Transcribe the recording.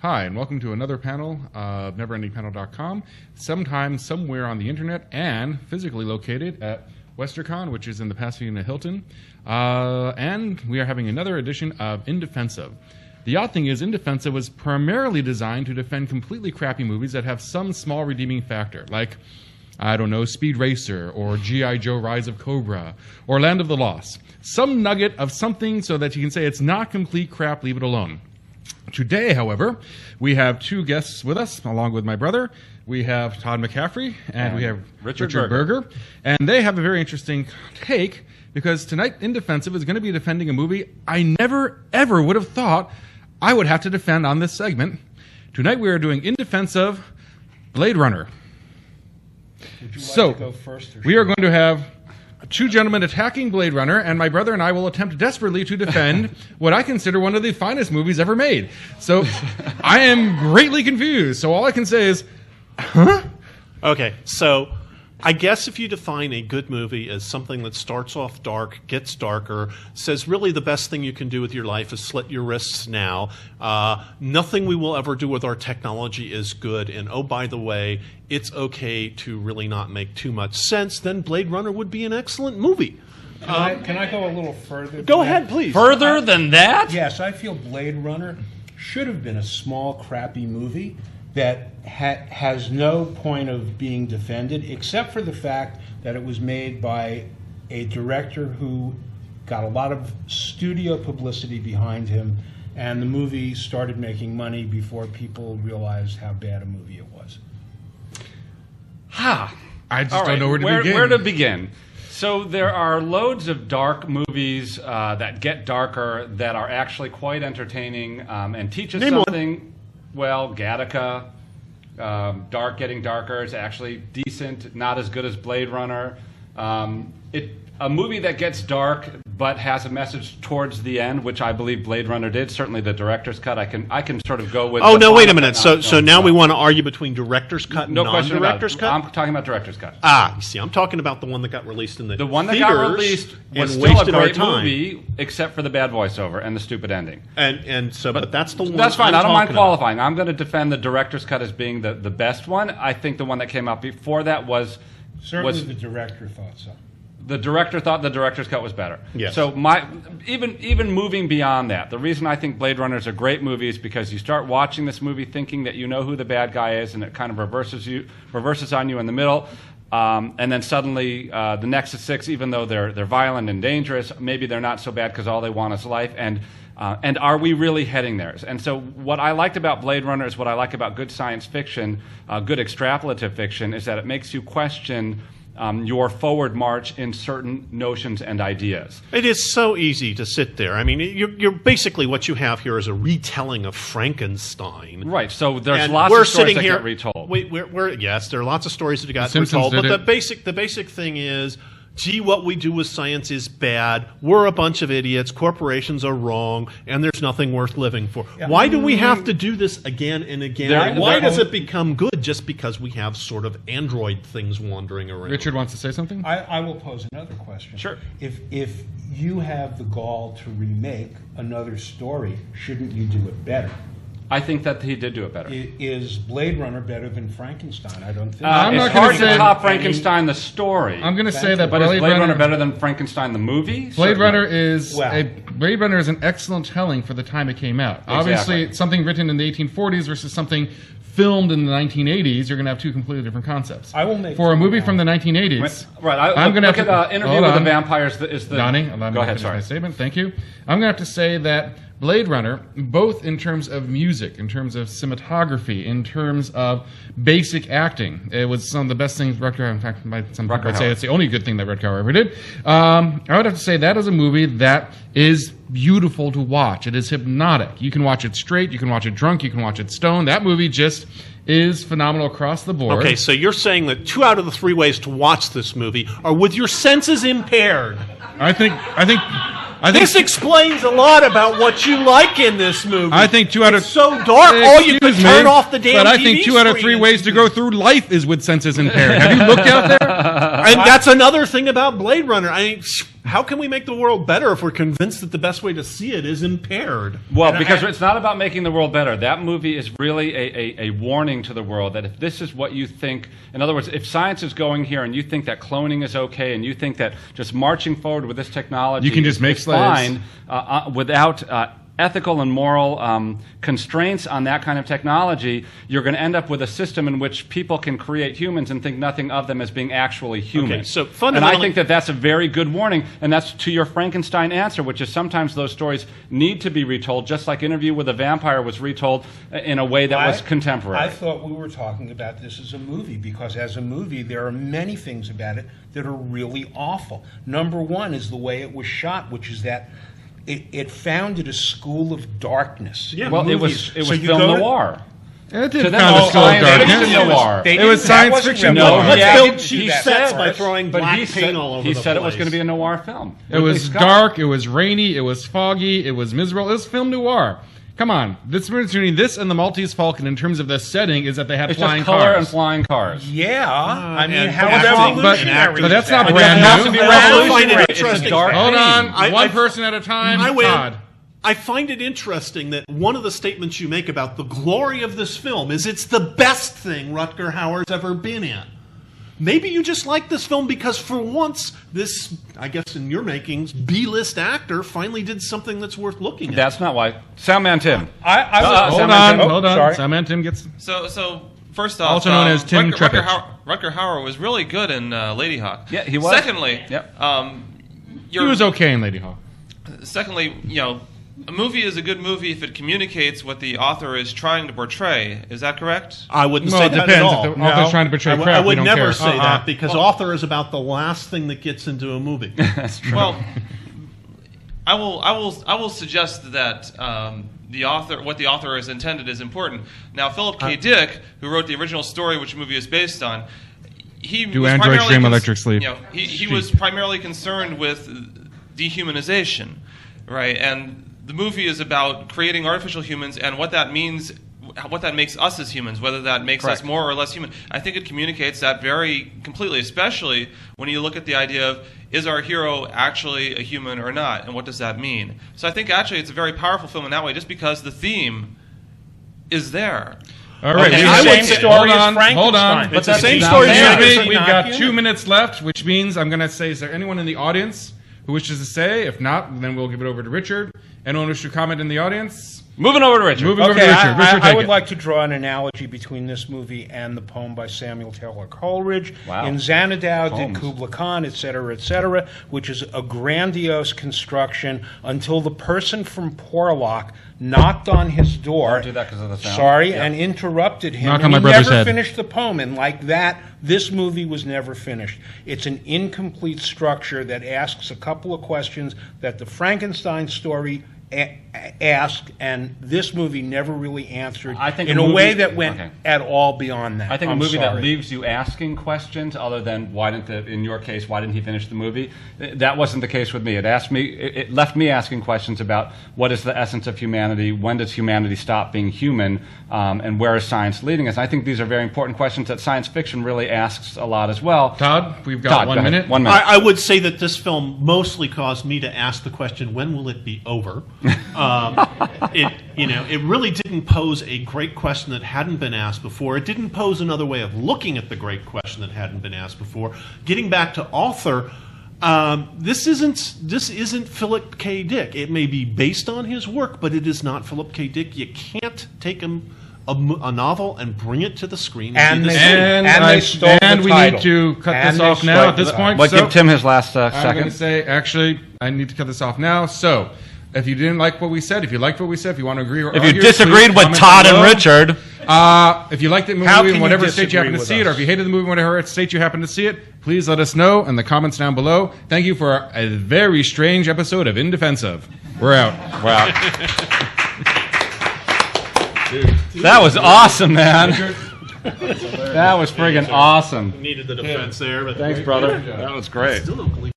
Hi, and welcome to another panel of NeverEndingPanel.com, sometime somewhere on the internet and physically located at WesterCon, which is in the Pasadena Hilton. And we are having another edition of In Defense of. The odd thing is, In Defense of was primarily designed to defend completely crappy movies that have some small redeeming factor, like, I don't know, Speed Racer, or G.I. Joe Rise of Cobra, or Land of the Lost. Some nugget of something so that you can say it's not complete crap, leave it alone. Today, however, we have two guests with us, along with my brother. We have Todd McCaffrey, and we have Richard Berger. And they have a very interesting take, because tonight, In Defensive is going to be defending a movie I never, ever would have thought I would have to defend on this segment. Tonight, we are doing In Defense of Bladerunner. Would you like to go first? We are going to have two gentlemen attacking Blade Runner, and my brother and I will attempt desperately to defend what I consider one of the finest movies ever made. So I am greatly confused. So all I can say is, huh? Okay, so I guess if you define a good movie as something that starts off dark, gets darker, says really the best thing you can do with your life is slit your wrists now, nothing we will ever do with our technology is good, and oh, by the way, it's okay to really not make too much sense, then Blade Runner would be an excellent movie. Can I go a little further? Go ahead, please. Further than that? Yes, I feel Blade Runner should have been a small, crappy movie that has no point of being defended, except for the fact that it was made by a director who got a lot of studio publicity behind him, and the movie started making money before people realized how bad a movie it was. I just don't know where to begin. Where to begin? So there are loads of dark movies that get darker that are actually quite entertaining and teach us something. Well, Gattaca, Dark Getting Darker is actually decent, not as good as Blade Runner. A movie that gets dark but has a message towards the end, which I believe Blade Runner did. Certainly the director's cut. I can sort of go with. Oh no! Wait a minute. So now we want to argue between director's cut and non-director's cut. I'm talking about director's cut. You see, I'm talking about the one that got released in the one that theaters got released was and still a wasted our great time. movie, except for the bad voiceover and the stupid ending. And so, but that's the one. That's fine. I'm I don't mind talking qualifying. I'm going to defend the director's cut as being the best one. I think the one that came out before that was Certainly the director thought so. The director thought the director's cut was better. Yes. So even moving beyond that, the reason I think Blade Runner is a great movie is because you start watching this movie thinking that you know who the bad guy is, and it kind of reverses on you in the middle, and then suddenly the Nexus 6, even though they're violent and dangerous, maybe they're not so bad because all they want is life. And are we really heading there? And so what I liked about Blade Runner is what I like about good science fiction, good extrapolative fiction, is that it makes you question your forward march in certain notions and ideas. It is so easy to sit there. I mean, you're basically what you have here is a retelling of Frankenstein. Right. So there's lots of stories that get retold. Yes, there are lots of stories that got retold. But the basic thing is, gee, what we do with science is bad. We're a bunch of idiots. Corporations are wrong, and there's nothing worth living for. Yeah. Why do we have to do this again and again? Why does it become good just because we have sort of android things wandering around? Richard wants to say something? I will pose another question. Sure. If you have the gall to remake another story, shouldn't you do it better? I think that he did do it better. Is Blade Runner better than Frankenstein? I don't think it's hard to top Frankenstein the story. I'm going to say that, but is Blade Runner better than Frankenstein the movie? Blade Runner is an excellent telling for the time it came out. Exactly. Obviously, something written in the 1840s versus something filmed in the 1980s, you're going to have two completely different concepts. I will make for a movie from the 1980s. Right. I'm going to have to Interview with the Vampires. Donnie, go ahead. Sorry. My statement. Thank you. I'm going to have to say that Blade Runner, both in terms of music, in terms of cinematography, in terms of basic acting, it was some of the best things Rutger, in fact, some people would say it's the only good thing that Rutger ever did. I would have to say that is a movie that is beautiful to watch. It is hypnotic. You can watch it straight, you can watch it drunk, you can watch it stoned. That movie just is phenomenal across the board. Okay, so you're saying that 2 out of the 3 ways to watch this movie are with your senses impaired. I think this explains a lot about what you like in this movie. I think 2 out of... It's so dark, all you could turn off the damn TV But I think 2 out of 3 ways to go through life is with senses impaired. Have you looked out there? And that's another thing about Blade Runner. I mean, how can we make the world better if we're convinced that the best way to see it is impaired? Well, because it's not about making the world better. That movie is really a warning to the world that if this is what you think, in other words, if science is going here and you think that cloning is okay and you think that just marching forward with this technology You can just make is slaves. fine without ethical and moral constraints on that kind of technology, you're going to end up with a system in which people can create humans and think nothing of them as being actually human. Okay, so and fundamentally- I think that that's a very good warning, and that's to your Frankenstein answer, which is sometimes those stories need to be retold, just like Interview with a Vampire was retold in a way that was contemporary. I thought we were talking about this as a movie, because as a movie, there are many things about it that are really awful. Number one is the way it was shot, which is that it founded a school of darkness. Yeah, well, movies. it was So you film go to- noir. It To did them, found it a was school of science darkness. fiction noir. They It was didn't- that science wasn't fiction real No, noir. noir. yeah, They build didn't do cheap that sets first. by throwing But black he paint said, all over he the said it was place. going to be a noir film. It was Ridley Scott. dark, it was rainy, it was foggy, it was miserable. It was film noir. Come on. The difference between this and the Maltese Falcon in terms of the setting is that they had It's flying just color cars. and flying cars. Yeah, I mean, and how acting, revolutionary but that's is not that? brand It has new. to be I find it revolutionary. It's a interesting. dark Hold theme. on. One I- person at a time. I win. Todd. I find it interesting that one of the statements you make about the glory of this film is it's the best thing Rutger Hauer's ever been in. Maybe you just like this film because for once, this, I guess in your makings, B-list actor finally did something that's worth looking at. That's not why. Soundman Tim. I Hold Sam on. Tim. Hold on. Sorry. Sam and Tim gets. So first off, Also known as Tim Treppich. Rutger Hauer was really good in Ladyhawk. Yeah, he was. Secondly, Yep. He was okay in Lady Hawk. Secondly, a movie is a good movie if it communicates what the author is trying to portray. Is that correct? I wouldn't Well, say it that depends. at all. If the author's trying to portray I crap, we would don't never care. say that because author is about the last thing that gets into a movie. That's true. Well, I will suggest that what the author has intended is important. Now, Philip K. Dick, who wrote the original story which the movie is based on, he Do was androids primarily dream electric sleep? He was primarily concerned with dehumanization, right? And the movie is about creating artificial humans and what that means, what that makes us as humans, whether that makes Correct. us more or less human. I think it communicates that very completely, especially when you look at the idea of, is our hero actually a human or not, and what does that mean? So I think actually it's a very powerful film in that way, just because the theme is there. All right. Okay, we- same story hold as on. Hold on. Frankenstein. But the same not story. there. Excuse me, It's we've not got human. 2 minutes left, which means I'm going to say, is there anyone in the audience who wishes to say? If not, then we'll give it over to Richard. Anyone wish to comment in the audience? Moving over to Richard. Moving over to Okay, Richard. Richard, I take would it. like to draw an analogy between this movie and the poem by Samuel Taylor Coleridge. Wow. In Xanadu Poems. did Kubla Khan, etc., which is a grandiose construction until the person from Porlock knocked on his door. Don't do that 'cause of the sound. Sorry, Yep. and interrupted him. Knock and on my he brother's never head. finished the poem, and like that, this movie was never finished. It's an incomplete structure that asks a couple of questions that the Frankenstein story asked, and this movie never really answered I think in a a way movie- that went okay. at all beyond that. I think I'm a movie that sorry. leaves you asking questions, other than in your case, why didn't he finish the movie? That wasn't the case with me. It left me asking questions about what is the essence of humanity, when does humanity stop being human, and where is science leading us? I think these are very important questions that science fiction really asks a lot as well. Todd, we've got Todd, 1 go ahead. minute. 1 minute. I would say that this film mostly caused me to ask the question, when will it be over? It really didn't pose a great question that hadn't been asked before. It didn't pose another way of looking at the great question that hadn't been asked before. Getting back to author, this isn't Philip K. Dick. It may be based on his work, but it is not Philip K. Dick. You can't take a novel and bring it to the screen And be the they- same. they stole the we title. need to cut And this they off now stole at this the point. But so give Tim his last I'm going second. to say, actually, I need to cut this off now. So, if you didn't like what we said, if you liked what we said, if you want to agree or If you argue, disagreed please with comment Todd and below. Richard, If you liked the How movie can in you whatever state you happen to disagree see it, with or if you hated the movie in whatever state you happen to see it, please let us know in the comments down below. Thank you for a very strange episode of In Defense Of. We're out. wow. That was awesome, man. That was friggin' awesome. Needed the defense there, but Thanks, brother. That was great. still don't believe